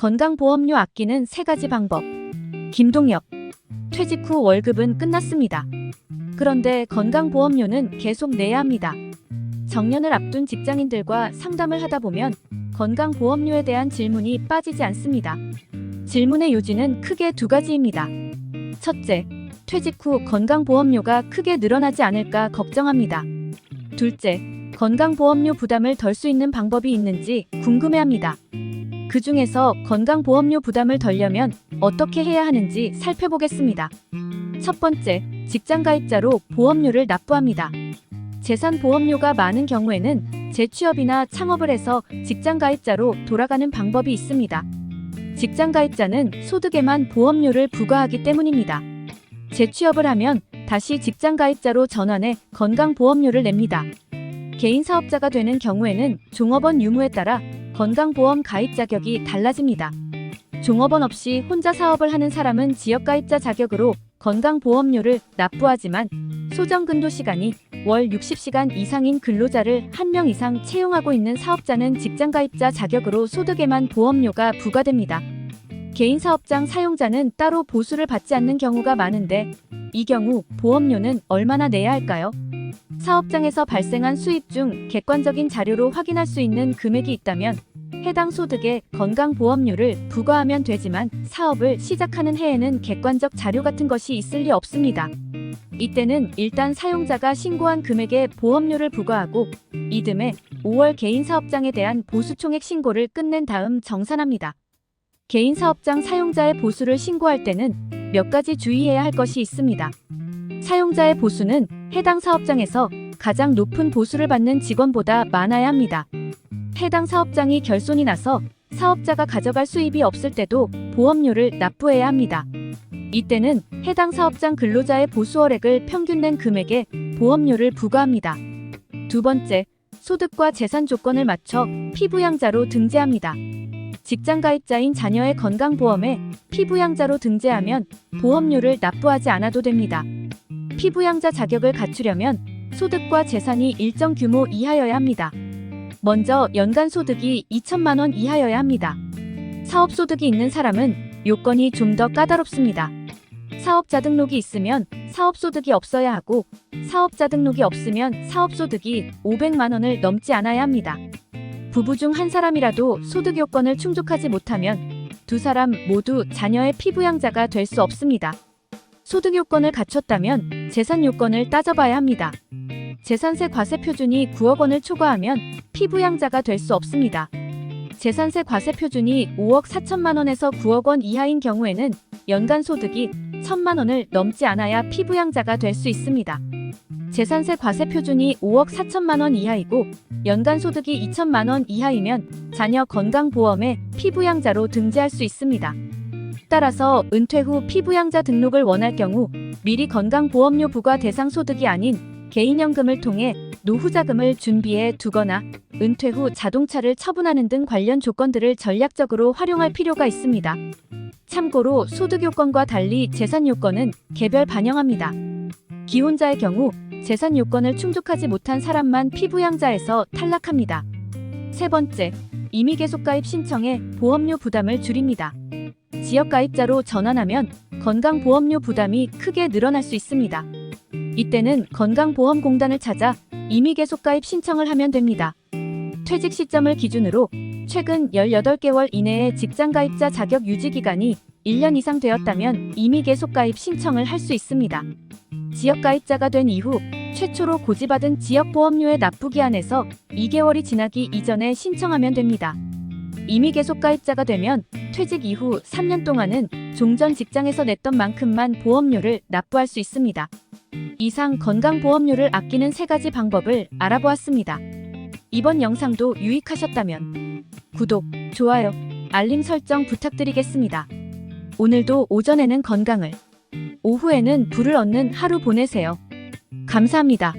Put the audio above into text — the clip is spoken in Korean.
건강보험료 아끼는 3가지 방법. 김동엽. 퇴직 후 월급은 끝났습니다. 그런데 건강보험료는 계속 내야 합니다. 정년을 앞둔 직장인들과 상담을 하다 보면 건강보험료에 대한 질문이 빠지지 않습니다. 질문의 요지는 크게 2가지입니다. 첫째, 퇴직 후 건강보험료가 크게 늘어나지 않을까 걱정합니다. 둘째, 건강보험료 부담을 덜 수 있는 방법이 있는지 궁금해합니다. 그 중에서 건강보험료 부담을 덜려면 어떻게 해야 하는지 살펴보겠습니다. 첫 번째, 직장가입자로 보험료를 납부합니다. 재산보험료가 많은 경우에는 재취업이나 창업을 해서 직장가입자로 돌아가는 방법이 있습니다. 직장가입자는 소득에만 보험료를 부과하기 때문입니다. 재취업을 하면 다시 직장가입자로 전환해 건강보험료를 냅니다. 개인사업자가 되는 경우에는 종업원 유무에 따라 건강보험 가입 자격이 달라집니다. 종업원 없이 혼자 사업을 하는 사람은 지역가입자 자격으로 건강보험료를 납부하지만 소정근도시간이 월 60시간 이상인 근로자를 1명 이상 채용하고 있는 사업자는 직장가입자 자격으로 소득에만 보험료가 부과됩니다. 개인사업장 사용자는 따로 보수를 받지 않는 경우가 많은데 이 경우 보험료는 얼마나 내야 할까요? 사업장에서 발생한 수입 중 객관적인 자료로 확인할 수 있는 금액이 있다면 해당 소득에 건강보험료를 부과하면 되지만 사업을 시작하는 해에는 객관적 자료 같은 것이 있을 리 없습니다. 이때는 일단 사용자가 신고한 금액에 보험료를 부과하고 이듬해 5월 개인사업장에 대한 보수총액 신고를 끝낸 다음 정산합니다. 개인사업장 사용자의 보수를 신고할 때는 몇 가지 주의해야 할 것이 있습니다. 사용자의 보수는 해당 사업장에서 가장 높은 보수를 받는 직원보다 많아야 합니다. 해당 사업장이 결손이 나서 사업자가 가져갈 수입이 없을 때도 보험료를 납부해야 합니다. 이때는 해당 사업장 근로자의 보수월액을 평균 낸 금액에 보험료를 부과합니다. 두 번째, 소득과 재산 조건을 맞춰 피부양자로 등재합니다. 직장가입자인 자녀의 건강보험에 피부양자로 등재하면 보험료를 납부하지 않아도 됩니다. 피부양자 자격을 갖추려면 소득과 재산이 일정 규모 이하여야 합니다. 먼저 연간 소득이 2천만 원 이하여야 합니다. 사업소득이 있는 사람은 요건이 좀 더 까다롭습니다. 사업자 등록이 있으면 사업소득이 없어야 하고 사업자 등록이 없으면 사업소득이 500만 원을 넘지 않아야 합니다. 부부 중 한 사람이라도 소득 요건을 충족하지 못하면 두 사람 모두 자녀의 피부양자가 될 수 없습니다. 소득 요건을 갖췄다면 재산 요건을 따져봐야 합니다. 재산세 과세 표준이 9억 원을 초과하면 피부양자가 될 수 없습니다. 재산세 과세 표준이 5억 4천만 원에서 9억 원 이하인 경우에는 연간 소득이 1천만 원을 넘지 않아야 피부양자가 될 수 있습니다. 재산세 과세 표준이 5억 4천만 원 이하이고 연간 소득이 2천만 원 이하이면 자녀 건강보험에 피부양자로 등재할 수 있습니다. 따라서 은퇴 후 피부양자 등록을 원할 경우 미리 건강보험료 부과 대상 소득이 아닌 개인연금을 통해 노후자금을 준비해 두거나 은퇴 후 자동차를 처분하는 등 관련 조건들을 전략적으로 활용할 필요가 있습니다. 참고로 소득 요건과 달리 재산 요건은 개별 반영합니다. 기혼자의 경우 재산 요건을 충족하지 못한 사람만 피부양자에서 탈락합니다. 세 번째, 임의 계속가입 신청해 보험료 부담을 줄입니다. 지역가입자로 전환하면 건강보험료 부담이 크게 늘어날 수 있습니다. 이때는 건강보험공단을 찾아 임의 계속가입 신청을 하면 됩니다. 퇴직 시점을 기준으로 최근 18개월 이내에 직장가입자 자격 유지기간이 1년 이상 되었다면 임의 계속가입 신청을 할 수 있습니다. 지역가입자가 된 이후 최초로 고지받은 지역보험료의 납부기한에서 2개월이 지나기 이전에 신청하면 됩니다. 임의 계속가입자가 되면 퇴직 이후 3년 동안은 종전 직장에서 냈던 만큼만 보험료를 납부할 수 있습니다. 이상 건강보험료를 아끼는 3가지 방법을 알아보았습니다. 이번 영상도 유익하셨다면 구독, 좋아요, 알림 설정 부탁드리겠습니다. 오늘도 오전에는 건강을, 오후에는 부를 얻는 하루 보내세요. 감사합니다.